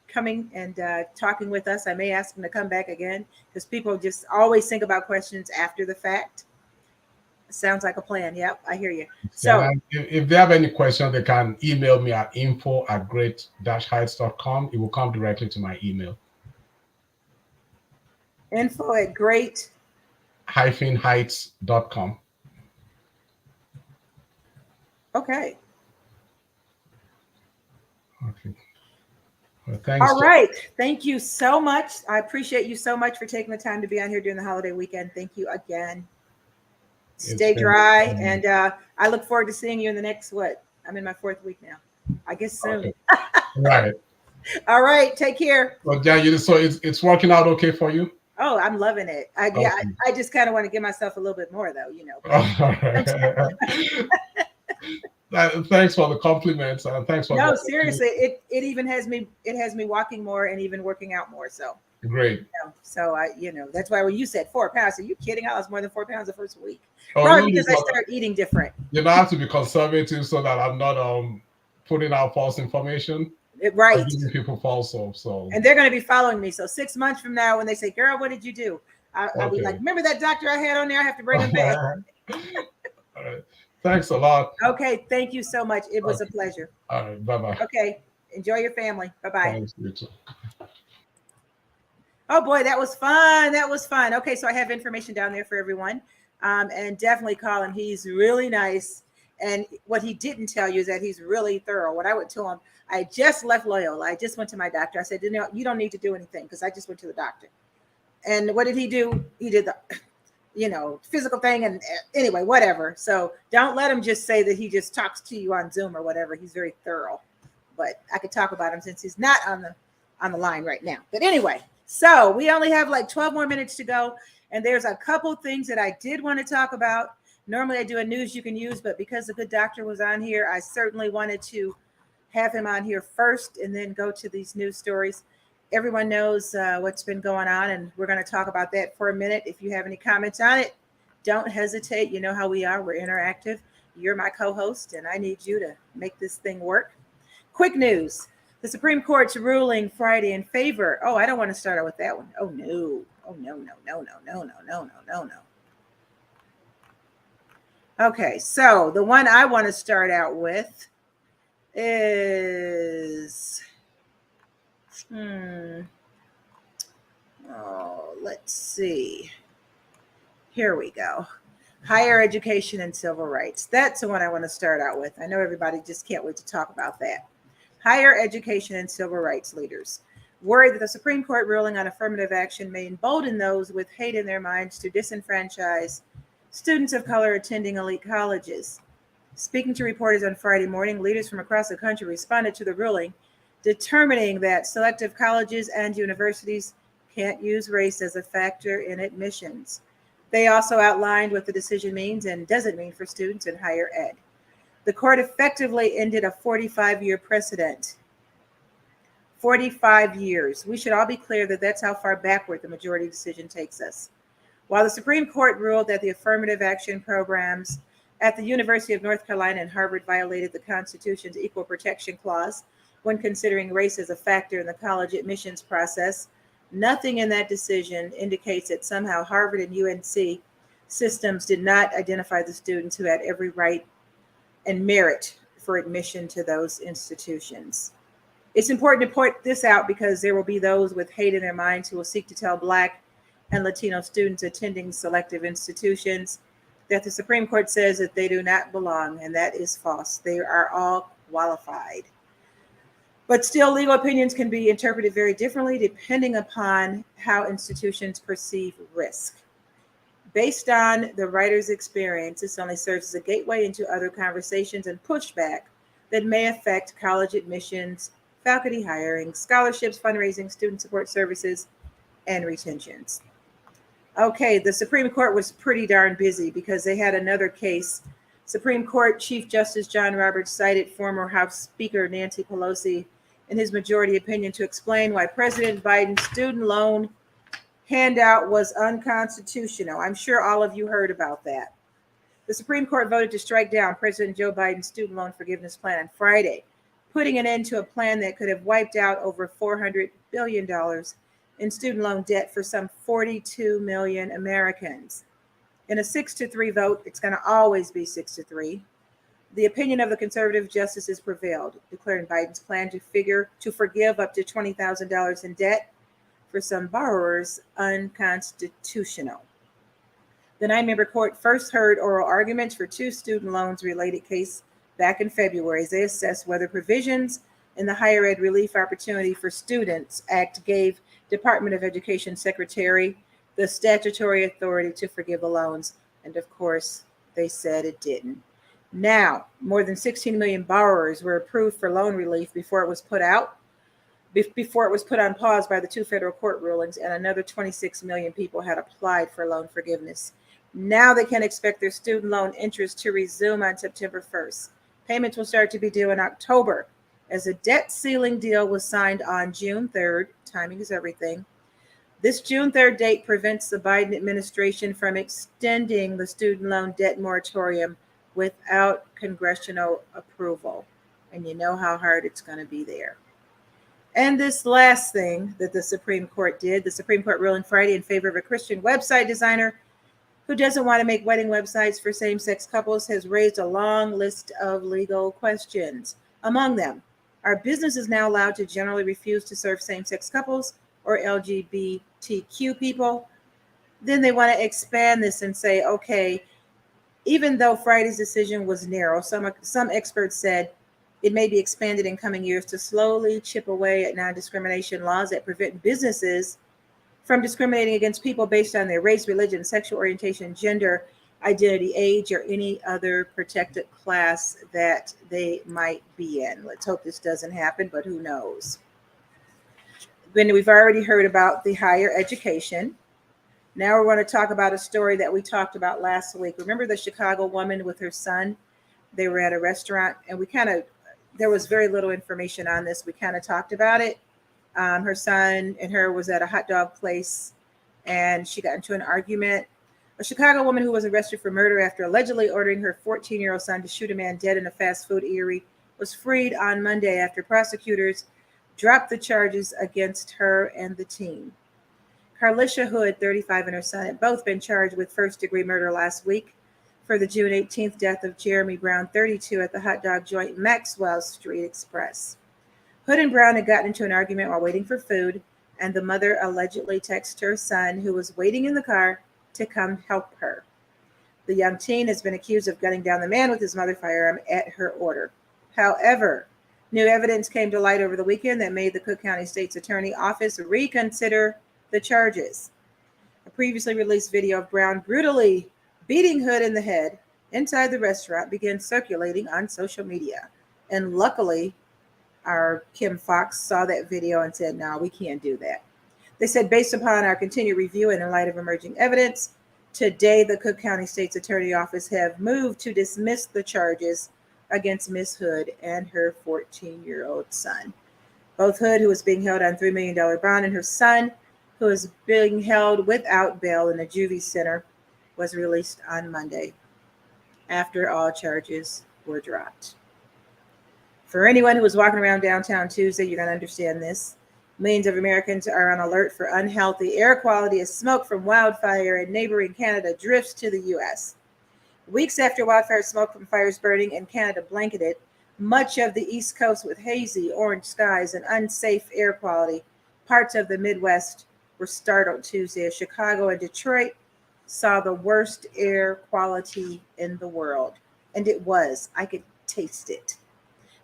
coming and talking with us. I may ask him to come back again because people just always think about questions after the fact. Sounds like a plan. Yep, I hear you. So, And if they have any questions, they can email me at info@great-heights.com. It will come directly to my email. info@great-heights.com. Okay. Okay. Well, thanks. All right. Thank you so much. I appreciate you so much for taking the time to be on here during the holiday weekend. Thank you again. Stay dry, and I look forward to seeing you in the next what? I'm in my 4th week now. I guess soon. Okay. Right. All right. Take care. Well, yeah, so it's working out okay for you? Oh, I'm loving it. Okay. I just kind of want to give myself a little bit more, though. Thanks for the compliments, and thanks for no, seriously. It even has me. It has me walking more and even working out more. So great. So that's why when you said 4 pounds, are you kidding? I lost more than 4 pounds the first week. Oh, probably because I started eating different. You don't have to be conservative so that I'm not putting out false information. Right. Giving people false hope. So. And they're going to be following me. So 6 months from now, when they say, "Girl, what did you do?" I'll be like, "Remember that doctor I had on there? I have to bring him back." All right. Thanks a lot. Okay. Thank you so much. It was a pleasure. All right. Bye-bye. Okay. Enjoy your family. Bye-bye. Thanks. You too. Oh boy, that was fun. That was fun. Okay, so I have information down there for everyone. And definitely call him. He's really nice. And what he didn't tell you is that he's really thorough. When I went to him, I just left Loyola. I just went to my doctor. I said, you don't need to do anything because I just went to the doctor. And what did he do? He did the, physical thing. And anyway, whatever. So don't let him just say that he just talks to you on Zoom or whatever. He's very thorough. But I could talk about him since he's not on the line right now. But anyway. So we only have like 12 more minutes to go. And there's a couple things that I did want to talk about. Normally I do a news you can use, but because the good doctor was on here, I certainly wanted to have him on here first and then go to these news stories. Everyone knows what's been going on, and we're going to talk about that for a minute. If you have any comments on it, don't hesitate. You know how we are. We're interactive. You're my co-host, and I need you to make this thing work. Quick news. The Supreme Court's ruling Friday in favor. Oh, I don't want to start out with that one. Oh, no. Oh, no. Okay, so the one I want to start out with is, let's see. Here we go. Higher education and civil rights. That's the one I want to start out with. I know everybody just can't wait to talk about that. Higher education and civil rights leaders worry that the Supreme Court ruling on affirmative action may embolden those with hate in their minds to disenfranchise students of color attending elite colleges. Speaking to reporters on Friday morning, leaders from across the country responded to the ruling, determining that selective colleges and universities can't use race as a factor in admissions. They also outlined what the decision means and doesn't mean for students in higher ed. The court effectively ended a 45-year precedent. 45 years. We should all be clear that that's how far backward the majority decision takes us. While the Supreme Court ruled that the affirmative action programs at the University of North Carolina and Harvard violated the Constitution's Equal Protection Clause when considering race as a factor in the college admissions process, nothing in that decision indicates that somehow Harvard and UNC systems did not identify the students who had every right and merit for admission to those institutions. It's important to point this out because there will be those with hate in their minds who will seek to tell Black and Latino students attending selective institutions that the Supreme Court says that they do not belong, and that is false. They are all qualified. But still, legal opinions can be interpreted very differently depending upon how institutions perceive risk. Based on the writer's experience, this only serves as a gateway into other conversations and pushback that may affect college admissions, faculty hiring, scholarships, fundraising, student support services, and retentions. Okay, the Supreme Court was pretty darn busy because they had another case. Supreme Court Chief Justice John Roberts cited former House Speaker Nancy Pelosi in his majority opinion to explain why President Biden's student loan handout was unconstitutional. I'm sure all of you heard about that. The Supreme Court voted to strike down President Joe Biden's student loan forgiveness plan on Friday, putting an end to a plan that could have wiped out over $400 billion in student loan debt for some 42 million Americans. In a 6-3 vote, it's going to always be 6-3. The opinion of the conservative justices prevailed, declaring Biden's plan to forgive up to $20,000 in debt for some borrowers unconstitutional. The 9-member court first heard oral arguments for 2 student loans related cases back in February as they assessed whether provisions in the Higher Ed Relief Opportunity for Students Act gave Department of Education Secretary the statutory authority to forgive the loans. And of course, they said it didn't. Now, more than 16 million borrowers were approved for loan relief before it was put on pause by the 2 federal court rulings, and another 26 million people had applied for loan forgiveness. Now they can expect their student loan interest to resume on September 1st. Payments will start to be due in October, as a debt ceiling deal was signed on June 3rd. Timing is everything. This June 3rd date prevents the Biden administration from extending the student loan debt moratorium without congressional approval. And you know how hard it's going to be there. And this last thing that the Supreme Court did, the Supreme Court ruled on Friday in favor of a Christian website designer who doesn't want to make wedding websites for same-sex couples, has raised a long list of legal questions. Among them, are businesses now allowed to generally refuse to serve same-sex couples or LGBTQ people? Then they want to expand this and say, okay, even though Friday's decision was narrow, some experts said it may be expanded in coming years to slowly chip away at non-discrimination laws that prevent businesses from discriminating against people based on their race, religion, sexual orientation, gender, identity, age, or any other protected class that they might be in. Let's hope this doesn't happen, but who knows? Then we've already heard about the higher education. Now we're going to talk about a story that we talked about last week. Remember the Chicago woman with her son? They were at a restaurant, and there was very little information on this. We kind of talked about it. Her son and her was at a hot dog place, and she got into an argument. A Chicago woman who was arrested for murder after allegedly ordering her 14-year-old son to shoot a man dead in a fast food eatery was freed on Monday after prosecutors dropped the charges against her and the teen. Carlisha Hood, 35, and her son had both been charged with first-degree murder last week for the June 18th death of Jeremy Brown, 32, at the hot dog joint Maxwell Street Express. Hood and Brown had gotten into an argument while waiting for food, and the mother allegedly texted her son, who was waiting in the car, to come help her. The young teen has been accused of gunning down the man with his mother's firearm at her order. However, new evidence came to light over the weekend that made the Cook County State's Attorney Office reconsider the charges. A previously released video of Brown brutally beating Hood in the head inside the restaurant began circulating on social media. And luckily, our Kim Fox saw that video and said, no, we can't do that. They said, based upon our continued review and in light of emerging evidence, today the Cook County State's Attorney Office have moved to dismiss the charges against Miss Hood and her 14-year-old son. Both Hood, who was being held on $3 million bond, and her son, who is being held without bail in a juvie center, was released on Monday after all charges were dropped. For anyone who was walking around downtown Tuesday, you're going to understand this. Millions of Americans are on alert for unhealthy air quality as smoke from wildfire in neighboring Canada drifts to the U.S. Weeks after wildfire smoke from fires burning in Canada blanketed much of the East Coast with hazy orange skies and unsafe air quality, parts of the Midwest were startled Tuesday as Chicago and Detroit saw the worst air quality in the world. And it was. I could taste it.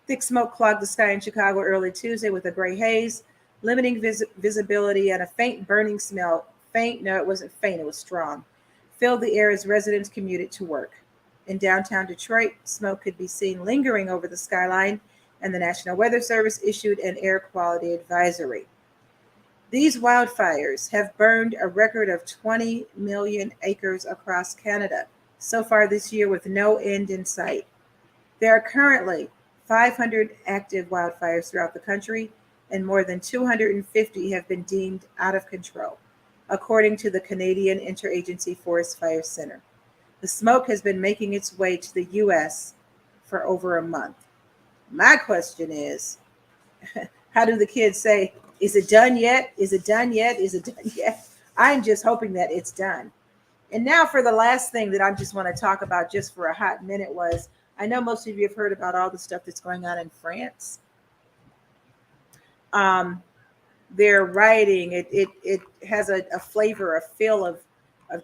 Thick smoke clogged the sky in Chicago early Tuesday with a gray haze, limiting visibility and a faint burning smell. Faint? No, it wasn't faint. It was strong. Filled the air as residents commuted to work. In downtown Detroit, smoke could be seen lingering over the skyline, and the National Weather Service issued an air quality advisory. These wildfires have burned a record of 20 million acres across Canada so far this year with no end in sight. There are currently 500 active wildfires throughout the country, and more than 250 have been deemed out of control, according to the Canadian Interagency Forest Fire Center. The smoke has been making its way to the U.S. for over a month. My question is, how do the kids say, is it done yet? Is it done yet? Is it done yet? I'm just hoping that it's done. And now for the last thing that I just want to talk about just for a hot minute was, I know most of you have heard about all the stuff that's going on in France. Their rioting, it has a flavor, a feel of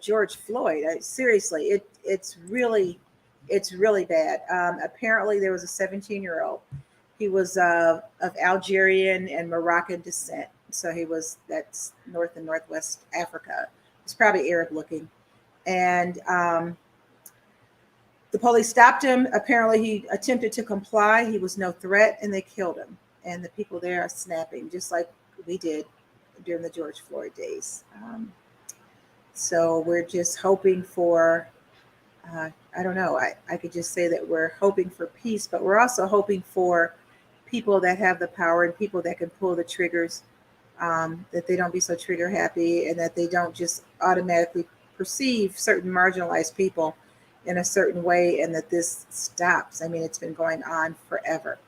George Floyd. Seriously, it's really bad. Apparently, there was a 17-year-old. He was of Algerian and Moroccan descent, so that's North and Northwest Africa. He's probably Arab looking, and the police stopped him. Apparently, he attempted to comply. He was no threat, and they killed him. And the people there are snapping, just like we did during the George Floyd days. So we're just hoping for, I don't know, I could just say that we're hoping for peace, but we're also hoping for people that have the power and people that can pull the triggers, that they don't be so trigger happy and that they don't just automatically perceive certain marginalized people in a certain way and that this stops. I mean, it's been going on forever.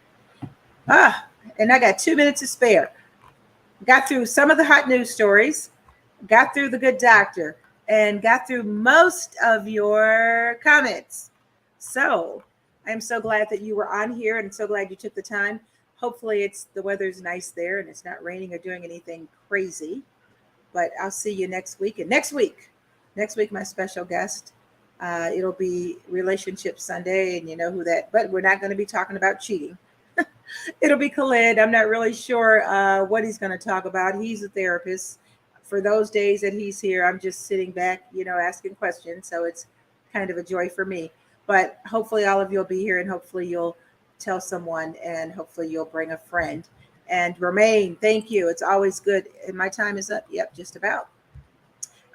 And I got 2 minutes to spare. Got through some of the hot news stories, got through the good doctor, and got through most of your comments. So I'm so glad that you were on here and so glad you took the time. Hopefully the weather's nice there and it's not raining or doing anything crazy. But I'll see you next week. And next week, my special guest, it'll be Relationship Sunday, and you know who that, but we're not going to be talking about cheating. It'll be Khalid. I'm not really sure what he's going to talk about. He's a therapist. For those days that he's here, I'm just sitting back, asking questions. So it's kind of a joy for me. But hopefully all of you will be here, and hopefully you'll tell someone, and hopefully you'll bring a friend. And Romaine, thank you. It's always good. And my time is up. Yep, just about.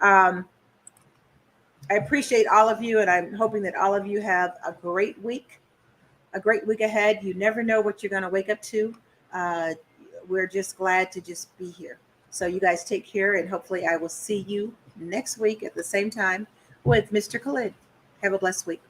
I appreciate all of you, and I'm hoping that all of you have a great week ahead. You never know what you're going to wake up to. We're just glad to just be here. So you guys take care, and hopefully I will see you next week at the same time with Mr. Khalid. Have a blessed week.